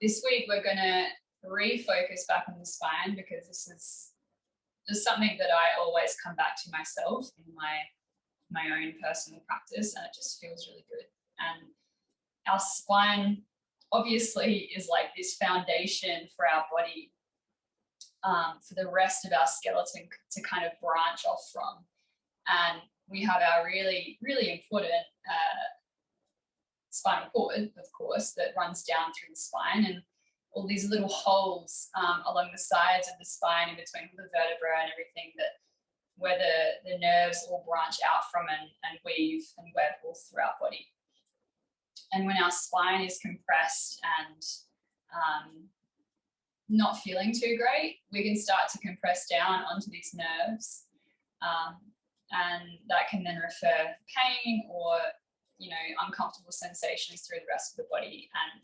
This week we're going to refocus back on the spine because this is just something that I always come back to myself in my own personal practice, and it just feels really good. And our spine obviously is like this foundation for our body, for the rest of our skeleton to kind of branch off from. And we have our really, really important spinal cord, of course, that runs down through the spine, and all these little holes along the sides of the spine in between the vertebra and everything, that where the nerves all branch out from and weave and web all through our body. And when our spine is compressed and not feeling too great, we can start to compress down onto these nerves, and that can then refer pain or, you know, uncomfortable sensations through the rest of the body and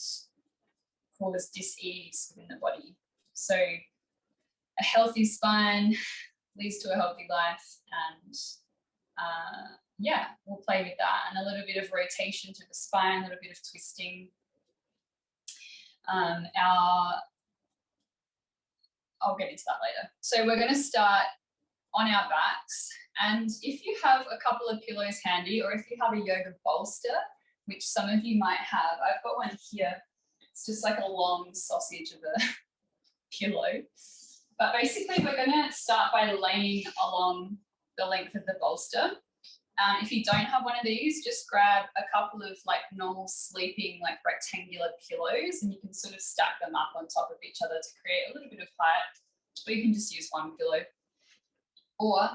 cause dis-ease within the body. So a healthy spine leads to a healthy life, and yeah, we'll play with that, and a little bit of rotation through the spine, a little bit of twisting. I'll get into that later. So we're going to start on our backs, and if you have a couple of pillows handy, or if you have a yoga bolster, which some of you might have, I've got one here. It's just like a long sausage of a pillow. But basically we're going to start by laying along the length of the bolster. If you don't have one of these, just grab a couple of like normal sleeping, like rectangular pillows, and you can sort of stack them up on top of each other to create a little bit of height, or you can just use one pillow. Or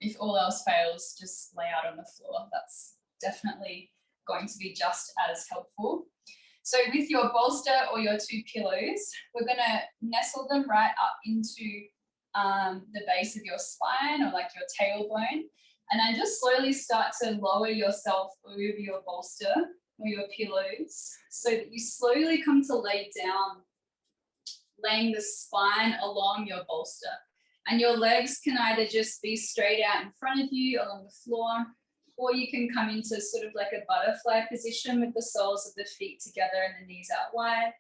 if all else fails, just lay out on the floor. That's definitely going to be just as helpful. So with your bolster or your two pillows, we're going to nestle them right up into the base of your spine, or like your tailbone, and then just slowly start to lower yourself over your bolster or your pillows, so that you slowly come to lay down, laying the spine along your bolster. And your legs can either just be straight out in front of you along the floor, or you can come into sort of like a butterfly position with the soles of the feet together and the knees out wide.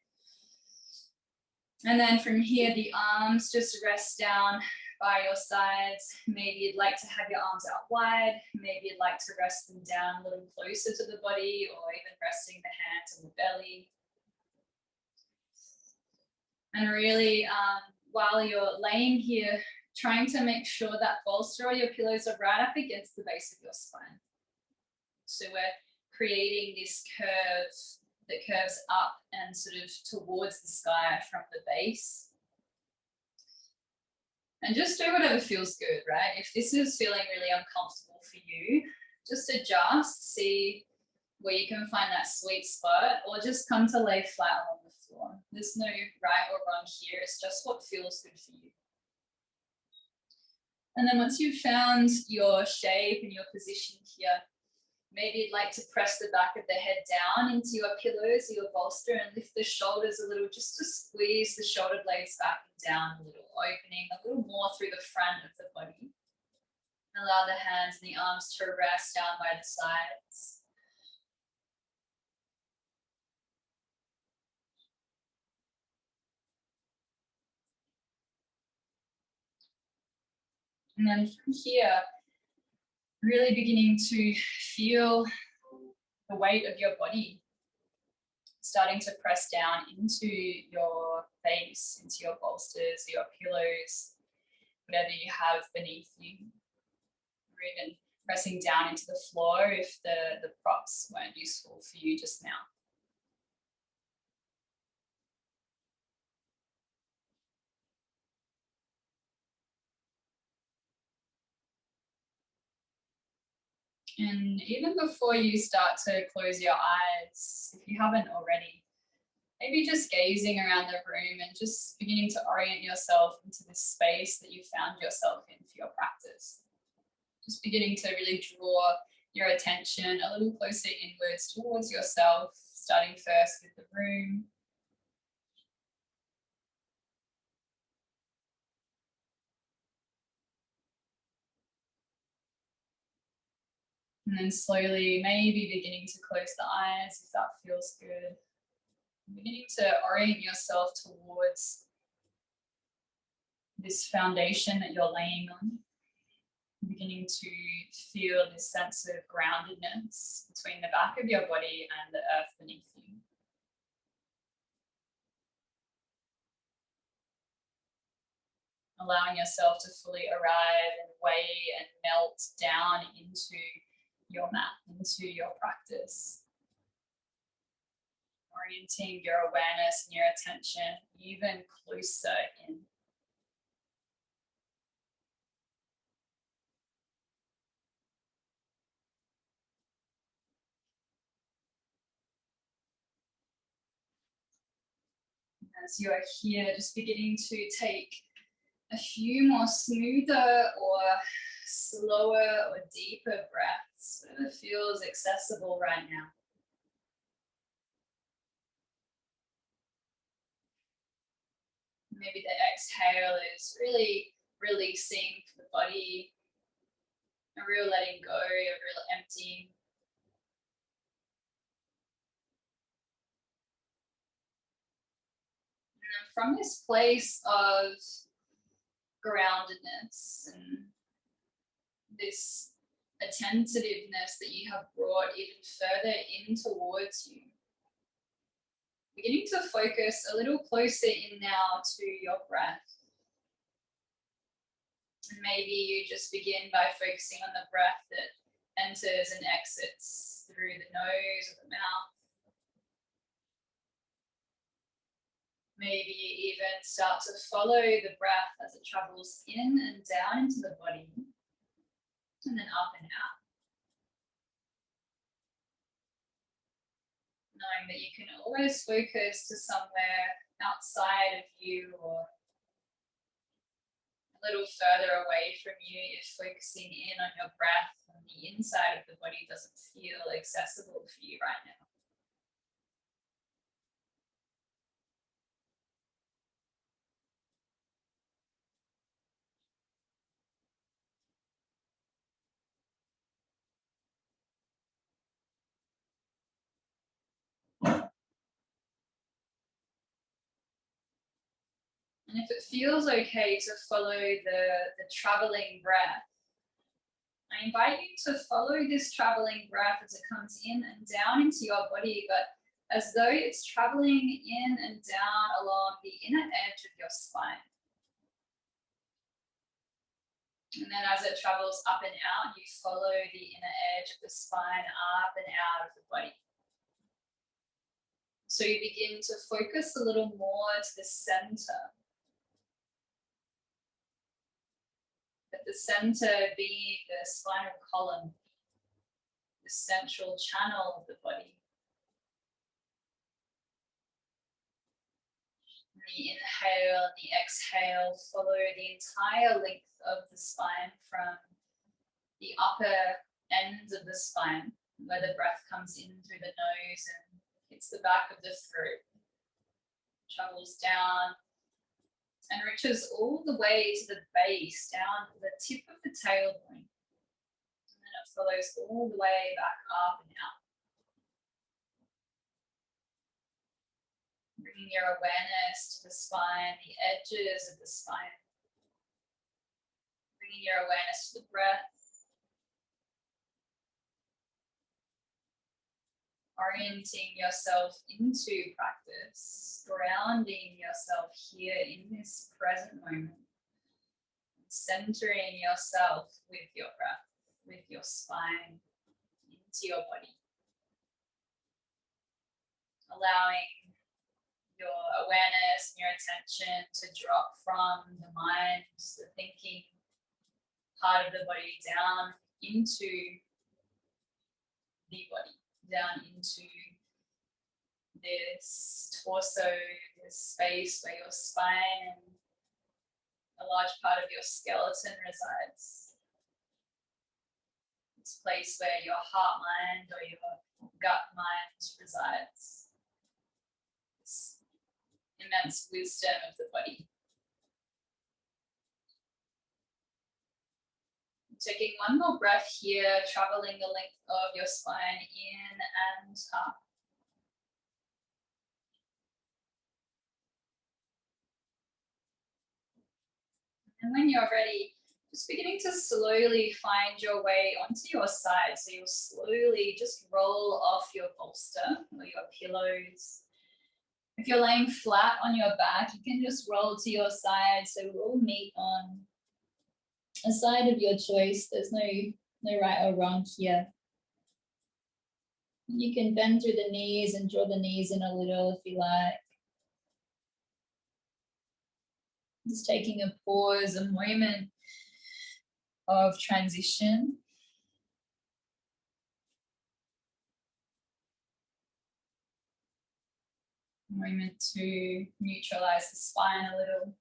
And then from here, the arms just rest down by your sides. Maybe you'd like to have your arms out wide. Maybe you'd like to rest them down a little closer to the body, or even resting the hands on the belly. And really, while you're laying here, trying to make sure that bolster or your pillows are right up against the base of your spine. So we're creating this curve that curves up and sort of towards the sky from the base. And just do whatever feels good, right? If this is feeling really uncomfortable for you, just adjust, see where you can find that sweet spot, or just come to lay flat on the floor. There's no right or wrong here, it's just what feels good for you. And then once you've found your shape and your position here, maybe you'd like to press the back of the head down into your pillows or your bolster and lift the shoulders a little, just to squeeze the shoulder blades back and down a little, opening a little more through the front of the body. Allow the hands and the arms to rest down by the sides. And then from here, really beginning to feel the weight of your body starting to press down into your face, into your bolsters, your pillows, whatever you have beneath you, or even pressing down into the floor if the props weren't useful for you just now. And even before you start to close your eyes, if you haven't already, maybe just gazing around the room and just beginning to orient yourself into this space that you found yourself in for your practice. Just beginning to really draw your attention a little closer inwards towards yourself, starting first with the room. And then slowly maybe beginning to close the eyes if that feels good. Beginning to orient yourself towards this foundation that you're laying on. Beginning to feel this sense of groundedness between the back of your body and the earth beneath you. Allowing yourself to fully arrive and weigh and melt down into your mat, into your practice. Orienting your awareness and your attention even closer in. As you are here, just beginning to take a few more smoother or slower or deeper breaths, whatever feels accessible right now. Maybe the exhale is really releasing the body, a real letting go, a real emptying. And from this place of groundedness and this attentiveness that you have brought even further in towards you, beginning to focus a little closer in now to your breath. And maybe you just begin by focusing on the breath that enters and exits through the nose or the mouth. Maybe you even start to follow the breath as it travels in and down into the body, and then up and out. Knowing that you can always focus to somewhere outside of you or a little further away from you if focusing in on your breath on the inside of the body doesn't feel accessible for you right now. And if it feels okay to follow the traveling breath, I invite you to follow this traveling breath as it comes in and down into your body, but as though it's traveling in and down along the inner edge of your spine. And then as it travels up and out, you follow the inner edge of the spine up and out of the body. So you begin to focus a little more to the center. At the center being the spinal column, the central channel of the body. And the inhale and the exhale follow the entire length of the spine from the upper ends of the spine, where the breath comes in through the nose and hits the back of the throat, travels down and reaches all the way to the base, down to the tip of the tailbone. And then it follows all the way back up and out. Bringing your awareness to the spine, the edges of the spine. Bringing your awareness to the breath. Orienting yourself into practice, grounding yourself here in this present moment, centering yourself with your breath, with your spine into your body, allowing your awareness and your attention to drop from the mind, the thinking part of the body down into the body. Down into this torso, this space where your spine and a large part of your skeleton resides. This place where your heart mind or your gut mind resides. This immense wisdom of the body. Taking one more breath here, traveling the length of your spine in and up. And when you're ready, just beginning to slowly find your way onto your side. So you'll slowly just roll off your bolster or your pillows. If you're laying flat on your back, you can just roll to your side. So we'll all meet on a side of your choice. There's no right or wrong here. You can bend through the knees and draw the knees in a little if you like. Just taking a pause, a moment of transition. A moment to neutralize the spine a little.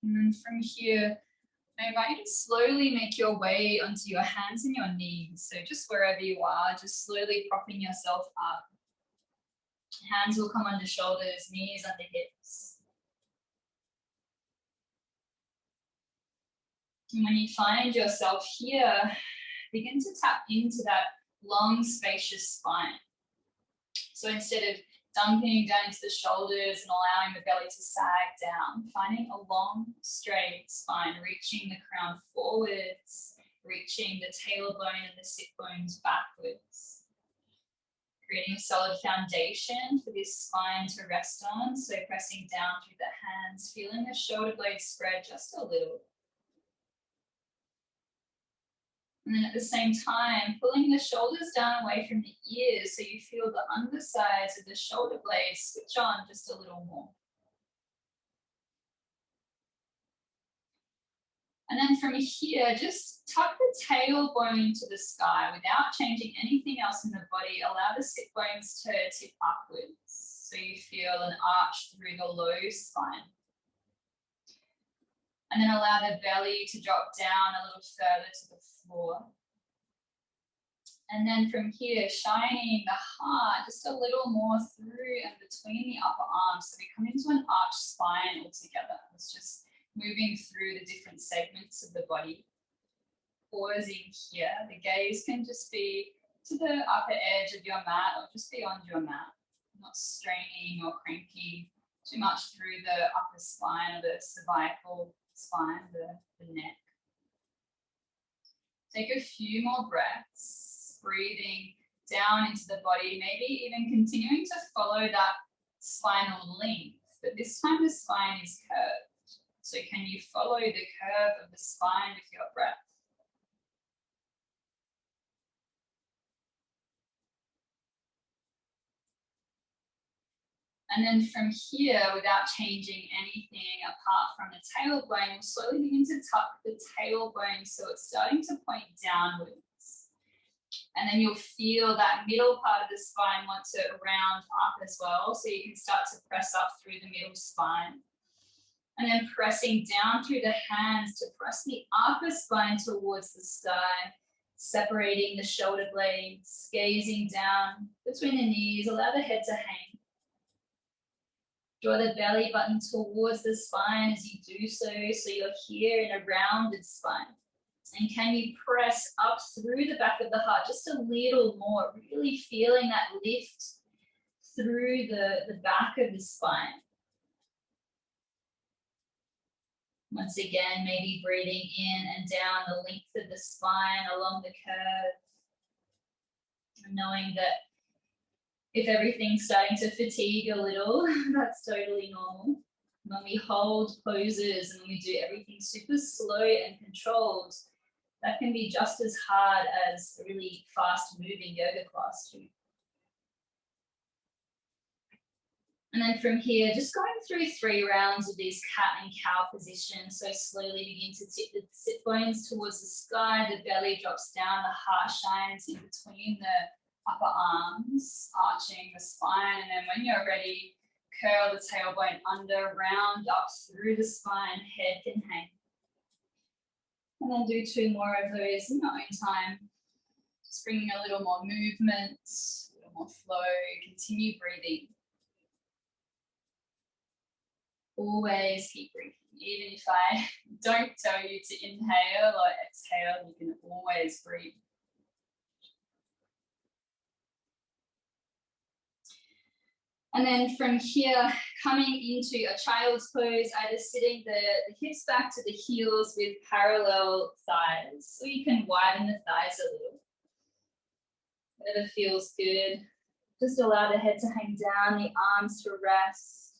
And then from here, I invite you to slowly make your way onto your hands and your knees. So just wherever you are, just slowly propping yourself up. Hands will come under shoulders, knees under hips. And when you find yourself here, begin to tap into that long, spacious spine. So instead of dumping down into the shoulders and allowing the belly to sag down, finding a long, straight spine, reaching the crown forwards, reaching the tailbone and the sit bones backwards. Creating a solid foundation for this spine to rest on. So pressing down through the hands, feeling the shoulder blades spread just a little. And then at the same time, pulling the shoulders down away from the ears so you feel the undersides of the shoulder blades switch on just a little more. And then from here, just tuck the tailbone to the sky without changing anything else in the body. Allow the sit bones to tip upwards so you feel an arch through the low spine. And then allow the belly to drop down a little further to the floor. And then from here, shining the heart just a little more through and between the upper arms. So we come into an arched spine altogether. It's just moving through the different segments of the body. Pausing here. The gaze can just be to the upper edge of your mat or just beyond your mat. Not straining or cranking too much through the upper spine or the cervical spine, the neck. Take a few more breaths, breathing down into the body, maybe even continuing to follow that spinal length, but this time the spine is curved. So can you follow the curve of the spine with your breath? And then from here, without changing anything apart from the tailbone, we'll slowly begin to tuck the tailbone so it's starting to point downwards. And then you'll feel that middle part of the spine want to round up as well. So you can start to press up through the middle spine. And then pressing down through the hands to press the upper spine towards the sky, separating the shoulder blades, gazing down between the knees, allow the head to hang. Draw the belly button towards the spine as you do so, so you're here in a rounded spine. And can you press up through the back of the heart just a little more, really feeling that lift through the back of the spine. Once again, maybe breathing in and down the length of the spine along the curve. And knowing that if everything's starting to fatigue a little, that's totally normal. When we hold poses and we do everything super slow and controlled, that can be just as hard as a really fast moving yoga class too. And then from here, just going through 3 rounds of these cat and cow positions. So slowly begin to tip the sit bones towards the sky, the belly drops down, the heart shines in between the upper arms, arching the spine. And then when you're ready, curl the tailbone under, round up through the spine, head can hang. And then do 2 more of those in your own time. Just bringing a little more movement, a little more flow, continue breathing. Always keep breathing, even if I don't tell you to inhale or exhale. You can always breathe. And then from here, coming into a child's pose, either sitting the hips back to the heels with parallel thighs. So you can widen the thighs a little. Whatever feels good. Just allow the head to hang down, the arms to rest.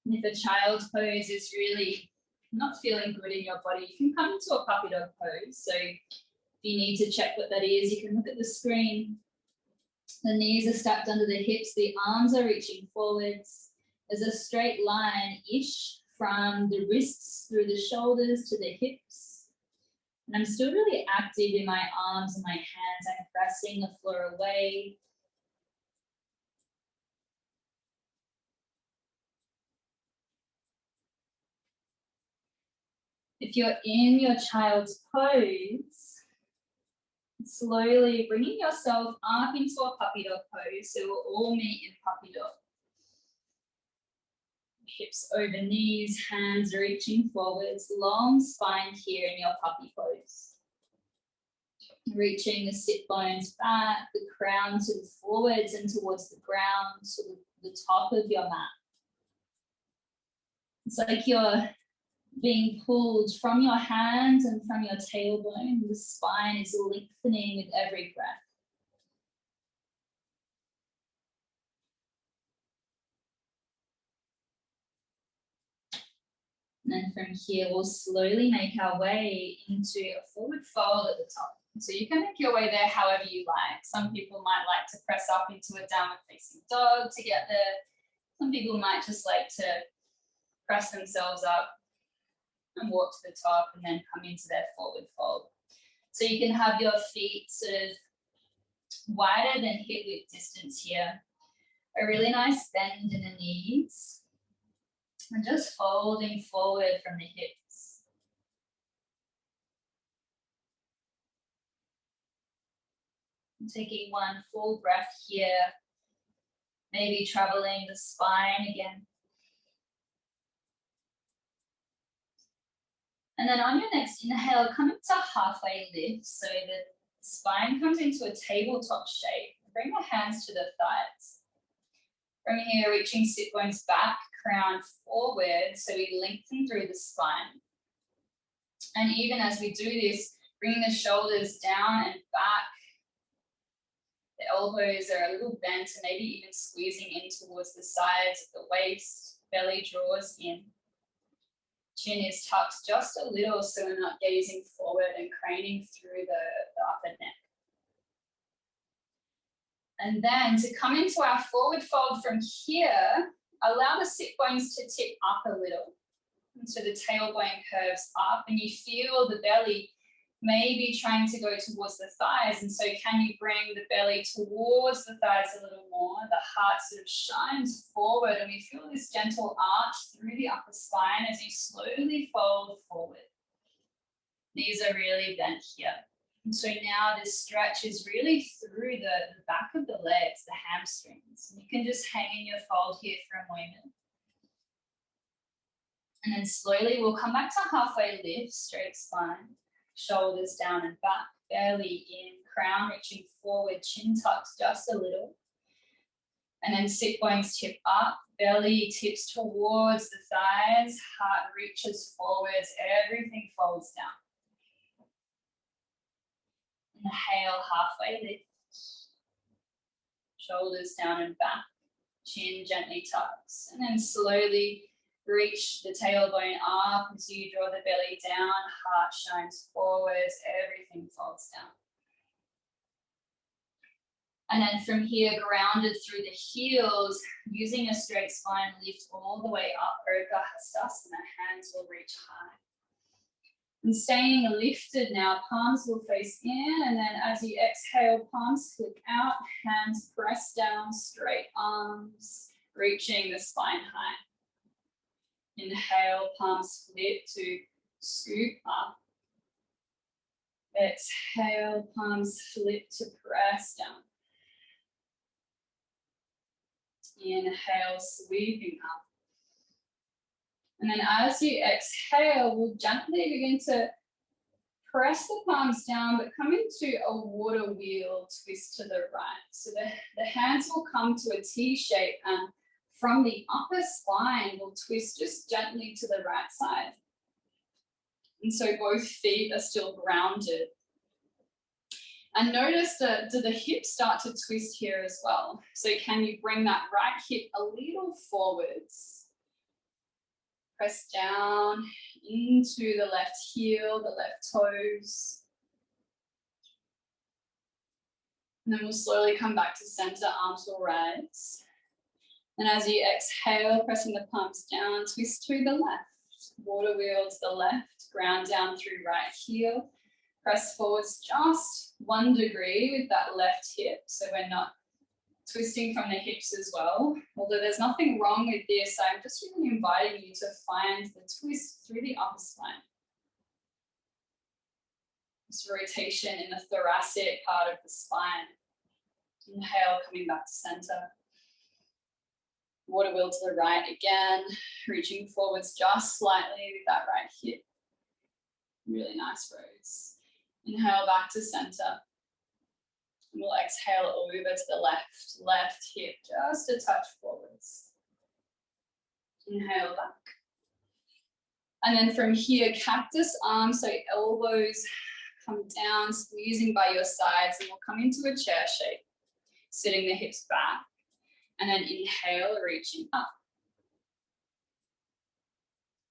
And if a child's pose is really not feeling good in your body, you can come into a puppy dog pose. So if you need to check what that is, you can look at the screen. The knees are stacked under the hips, the arms are reaching forwards. There's a straight line-ish from the wrists through the shoulders to the hips. And I'm still really active in my arms and my hands. I'm pressing the floor away. If you're in your child's pose, slowly bringing yourself up into a puppy dog pose. So we'll all meet in puppy dog. Hips over knees, hands reaching forwards, long spine here in your puppy pose. Reaching the sit bones back, the crown to the forwards and towards the ground, to the top of your mat. It's like you're being pulled from your hands and from your tailbone. The spine is lengthening with every breath. And then from here, we'll slowly make our way into a forward fold at the top. So you can make your way there however you like. Some people might like to press up into a downward facing dog to get there. Some people might just like to press themselves up and walk to the top and then come into their forward fold. So you can have your feet sort of wider than hip width distance here. A really nice bend in the knees. And just folding forward from the hips. And taking one full breath here. Maybe traveling the spine again. And then on your next inhale, come into halfway lift so the spine comes into a tabletop shape. Bring the hands to the thighs. From here, reaching sit bones back, crown forward, so we lengthen through the spine. And even as we do this, bringing the shoulders down and back. The elbows are a little bent and maybe even squeezing in towards the sides of the waist. Belly draws in. Chin is tucked just a little so we're not gazing forward and craning through the upper neck. And then to come into our forward fold from here, allow the sit bones to tip up a little. And so the tailbone curves up and you feel the belly maybe trying to go towards the thighs. And so can you bring the belly towards the thighs a little more? The heart sort of shines forward and we feel this gentle arch through the upper spine as you slowly fold forward. Knees are really bent here. And so now this stretch is really through the back of the legs, the hamstrings. And you can just hang in your fold here for a moment. And then slowly we'll come back to halfway lift, straight spine, shoulders down and back, belly in, crown reaching forward, chin tucks just a little. And then sit bones tip up, belly tips towards the thighs, heart reaches forwards, everything folds down. Inhale, halfway lift. Shoulders down and back. Chin gently tucks. And then slowly reach the tailbone up as you draw the belly down. Heart shines forwards. Everything folds down. And then from here, grounded through the heels, using a straight spine, lift all the way up. Urka Hastasana. Hands will reach high. And staying lifted now, palms will face in, and then as you exhale, palms flick out, hands press down, straight arms, reaching the spine high. Inhale, palms flip to scoop up. Exhale, palms flip to press down. Inhale, sweeping up. And then as you exhale, we'll gently begin to press the palms down, but come into a water wheel twist to the right. So the hands will come to a T shape, and from the upper spine, we'll twist just gently to the right side. And so both feet are still grounded. And notice that do the hips start to twist here as well? So can you bring that right hip a little forwards? Press down into the left heel, the left toes. And then we'll slowly come back to center, arms will rise. And as you exhale, pressing the palms down, twist to the left. Water wheel to the left, ground down through right heel. Press forwards just 1 degree with that left hip, so we're not twisting from the hips as well. Although there's nothing wrong with this, I'm just really inviting you to find the twist through the upper spine. This rotation in the thoracic part of the spine. Inhale, coming back to center. Water wheel to the right again, reaching forwards just slightly with that right hip. Really nice rose. Inhale back to center. And we'll exhale over to the left hip, just a touch forwards. Inhale back. And then from here, cactus arms, so elbows come down, squeezing by your sides, and we'll come into a chair shape, sitting the hips back. And then inhale, reaching up.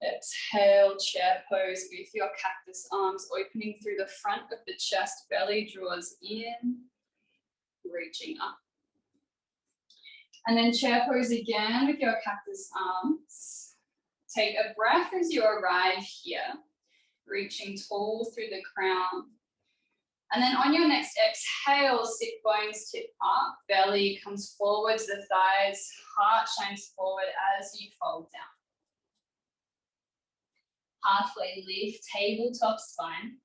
Exhale, chair pose with your cactus arms opening through the front of the chest, belly draws in, reaching up. And then chair pose again with your cactus arms. Take a breath as you arrive here, reaching tall through the crown. And then on your next exhale, sit bones tip up, belly comes forward to the thighs, heart shines forward as you fold down. Halfway lift, tabletop spine.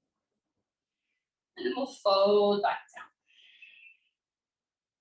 And then we'll fold back down.